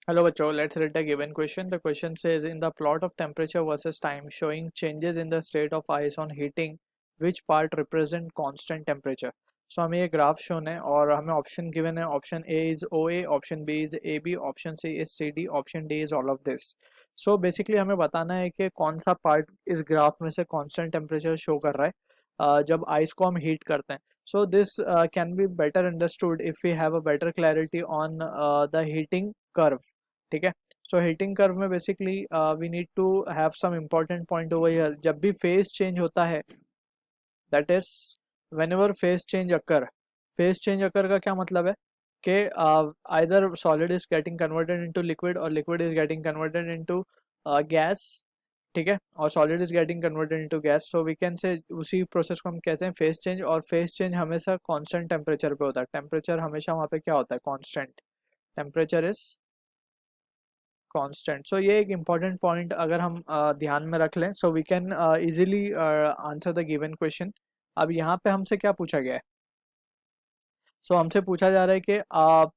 Hello बच्चों, let's read the given question. The question says in the plot of temperature versus time showing changes in the state of ice on heating, which part represent constant temperature? So हमें ये graph shown है और हमें option given है. Option A is O A, option B is A B, option C is C D, option D is all of this. So basically हमें बताना है कि कौन सा पार्ट इस ग्राफ में से कांस्टेंट टेम्परेचर शो कर रहा है जब आइस को हम हीट करते हैं. So this can be better understood if we have a better clarity on the heating curve. ठीक है. So heating curve में basically we need to have some important point over here. जब भी phase change होता है, that is whenever phase change occur का क्या मतलब है कि either solid is getting converted into liquid or liquid is getting converted into gas. ठीक है. और solid is getting converted into gas. So we can say उसी प्रोसेस को हम कहते हैं फेज चेंज. और फेज चेंज हमेशा कांस्टेंट टेम्परेचर पे होता है. टेम्परेचर हमेशा वहाँ पे क्या होता है? Constant. Temperature is constant. So ये एक इंपॉर्टेंट पॉइंट अगर हम ध्यान में रख लें, so we can easily answer the given question. अब यहाँ पे हमसे क्या पूछा गया है? सो हमसे पूछा जा रहा है कि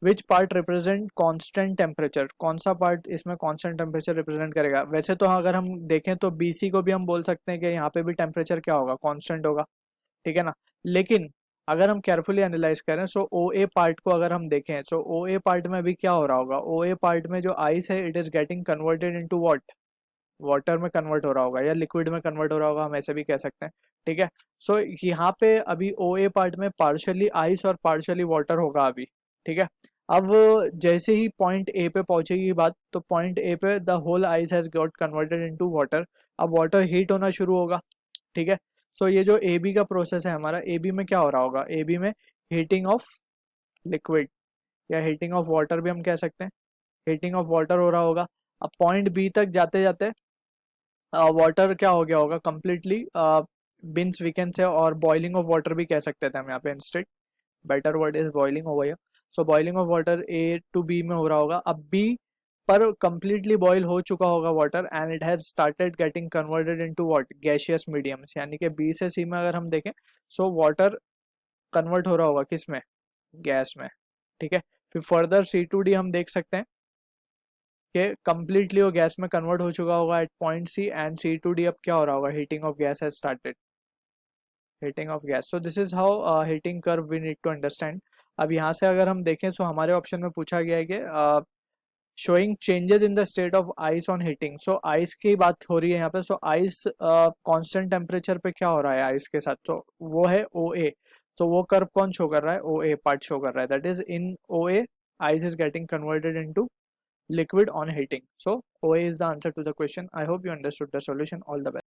which part represent constant temperature. कौन सा पार्ट इसमें कांस्टेंट टेम्परेचर रिप्रेजेंट करेगा? वैसे तो अगर हम देखें तो बीसी को भी हम बोल सकते हैं कि यहाँ पे भी टेम्परेचर क्या होगा? कांस्टेंट होगा. ठीक है ना. लेकिन अगर हम केयरफुली एनालाइज करें, सो ओ ए पार्ट को अगर हम देखें, सो ओ ए पार्ट में भी क्या हो रहा होगा? ओ ए पार्ट में जो आइस है it is getting converted into what? Water में कन्वर्ट हो रहा होगा या लिक्विड में कन्वर्ट हो रहा होगा, हम ऐसे भी कह सकते हैं. ठीक है. सो यहाँ पे अभी ओ ए पार्ट में पार्शियली आइस और पार्शियली वाटर होगा अभी. ठीक है. अब जैसे ही पॉइंट ए पे पहुंचेगी बात, तो पॉइंट ए पे the whole ice has got converted into water. अब वाटर हीट होना शुरू होगा. ठीक है. सो ये जो ए बी का प्रोसेस है हमारा, ए बी में क्या हो रहा होगा? ए बी में हीटिंग ऑफ लिक्विड या हीटिंग ऑफ वाटर भी हम कह सकते हैं. हीटिंग ऑफ वाटर हो रहा होगा. अब पॉइंट बी तक जाते जाते वाटर क्या हो गया होगा? कंप्लीटली बिन्स वीकेंड से, और बॉइलिंग ऑफ वाटर भी कह सकते थे हम यहाँ पे instead. Better word is boiling over here. So boiling of water A to B में हो रहा होगा. अब बी पर कंप्लीटली बॉईल हो चुका होगा water and it has started getting converted into what? Gaseous mediums. यानी कि बी से सी में अगर हम देखें, सो वाटर कन्वर्ट हो रहा होगा किस में? गैस में. ठीक है. फिर फर्दर सी टू डी हम देख सकते हैं कि कंप्लीटली वो गैस में कन्वर्ट हो चुका होगा at point C. And C to D अब क्या हो रहा होगा? Heating of gas has started. Heating of gas. So this is how heating curve we need to understand. अब यहाँ से अगर हम देखें, सो हमारे ऑप्शन में पूछा गया है कि showing changes in the state of ice on heating. So ice की बात हो रही है यहाँ पे. सो आइस कांस्टेंट टेम्परेचर पे क्या हो रहा है आइस के साथ? तो वो है ओ ए. तो वो कर्व कौन शो कर रहा है? ओ ए पार्ट शो कर रहा है. That is in O A ice is getting converted into liquid on heating. So OA is the answer to the question. I hope you understood the solution. All the best.